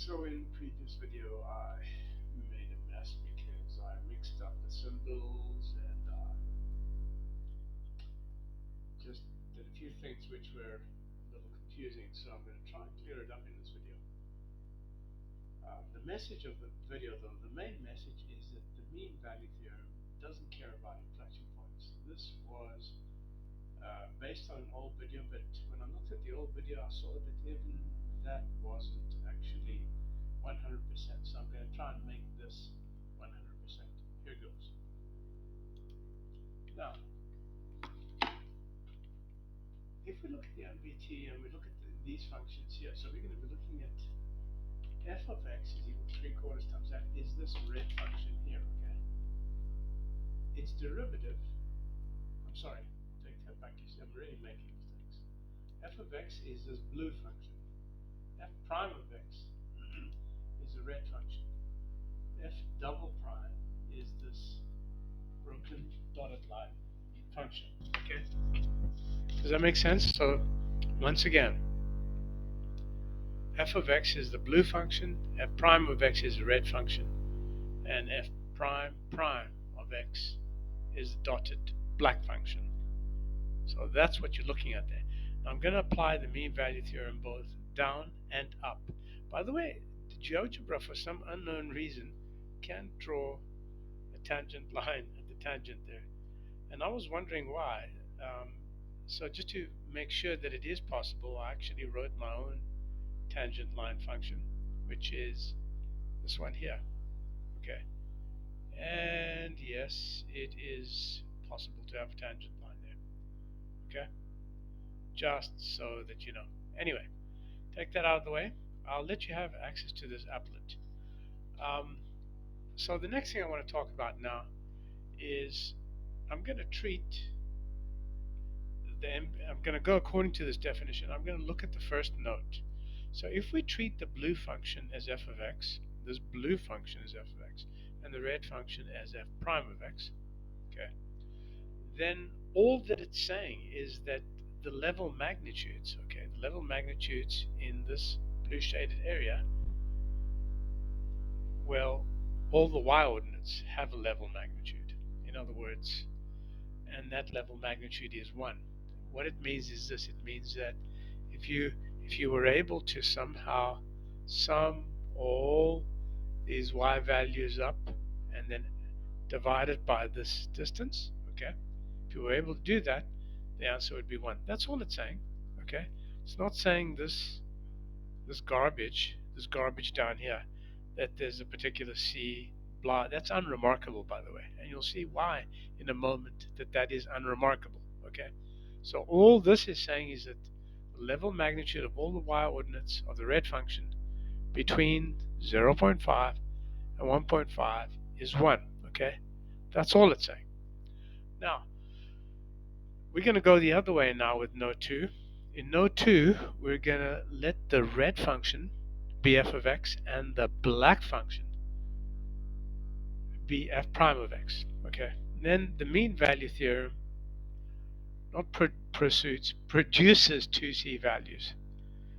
So in previous video I made a mess because I mixed up the symbols and just did a few things which were a little confusing, so I'm going to try and clear it up in this video. The message of the video though, the main message is that the mean value theorem doesn't care about inflection points. This was based on an old video, but when I looked at the old video I saw that even that wasn't actually 100%, so I'm going to try and make this 100%. Here goes. Now, if we look at the MVT and we look at these functions here, so we're going to be looking at f of x is equal to 3/4 times that is this red function here, okay? Its derivative, I'm sorry, take that back, you see I'm really making mistakes. F of x is this blue function. F prime of x is a red function. F double prime is this broken dotted line function. Okay? Does that make sense? So once again, f of x is the blue function, f prime of x is a red function, and f prime prime of x is the dotted black function. So that's what you're looking at there. Now I'm going to apply the mean value theorem both down and up. By the way, the GeoGebra, for some unknown reason, can't draw a tangent line at the tangent there. And I was wondering why. So just to make sure that it is possible, I actually wrote my own tangent line function, which is this one here. Okay. And yes, it is possible to have a tangent line there. Okay. Just so that you know. Anyway, take that out of the way. I'll let you have access to this applet. So the next thing I want to talk about now is I'm going to go according to this definition. I'm going to look at the first note. So if we treat the blue function as f of x, this blue function is f of x, and the red function as f prime of x, okay, then all that it's saying is that the level magnitudes, okay, the level magnitudes in this blue shaded area, well, all the y ordinates have a level magnitude. In other words, and that level magnitude is 1. What it means is this: it means that if you were able to somehow sum all these y values up and then divide it by this distance, okay, if you were able to do that, the answer would be 1. That's all it's saying. Okay, it's not saying this garbage down here, that there's a particular c blah. That's unremarkable, by the way, and you'll see why in a moment that is unremarkable. Okay, so all this is saying is that the level magnitude of all the y ordinates of the red function between 0.5 and 1.5 is 1. Okay, that's all it's saying. Now we're going to go the other way now with node 2. In node 2, we're going to let the red function be f of x and the black function be f prime of x. Okay, and then the mean value theorem not produces 2c values.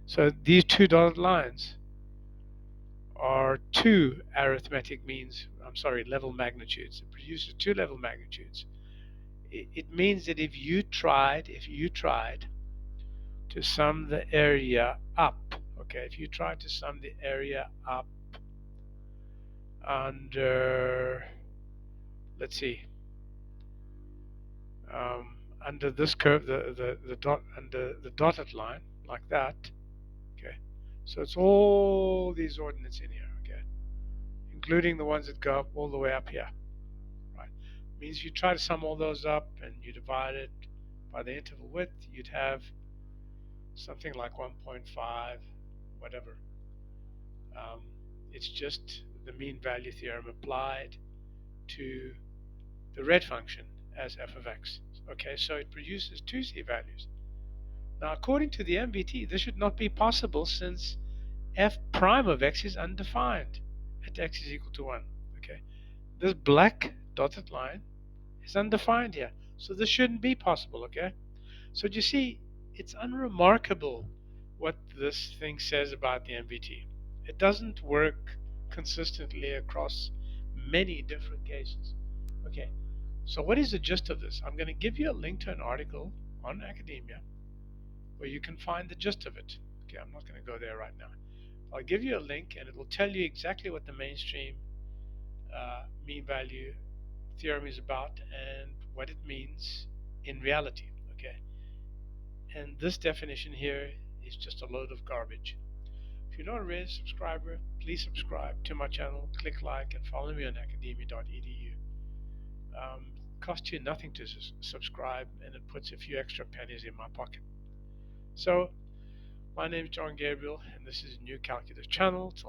So these two dotted lines are two arithmetic means, level magnitudes. It produces two level magnitudes. It means that if you tried to sum the area up, okay, if you tried to sum the area up under, let's see, under this curve, under the dotted line, like that, okay, so it's all these ordinates in here, okay, including the ones that go up all the way up here, right? Means you try to sum all those up and you divide it by the interval width, you'd have something like 1.5, whatever. It's just the mean value theorem applied to the red function as f of x. Okay, so it produces 2c values. Now, according to the MVT, this should not be possible since f prime of x is undefined at x is equal to 1. Okay, this black dotted line is undefined here, so this shouldn't be possible. Okay, so you see, it's unremarkable what this thing says about the MVT. It doesn't work consistently across many different cases. Okay, so what is the gist of this? I'm going to give you a link to an article on Academia where you can find the gist of it. Okay, I'm not going to go there right now. I'll give you a link and it will tell you exactly what the mainstream mean value theorem is about and what it means in reality. Okay, and this definition here is just a load of garbage. If you're not already a subscriber, please subscribe to my channel, click like, and follow me on Academia.edu. It costs you nothing to subscribe, and it puts a few extra pennies in my pocket. So, my name is John Gabriel, and this is New Calculus Channel. Till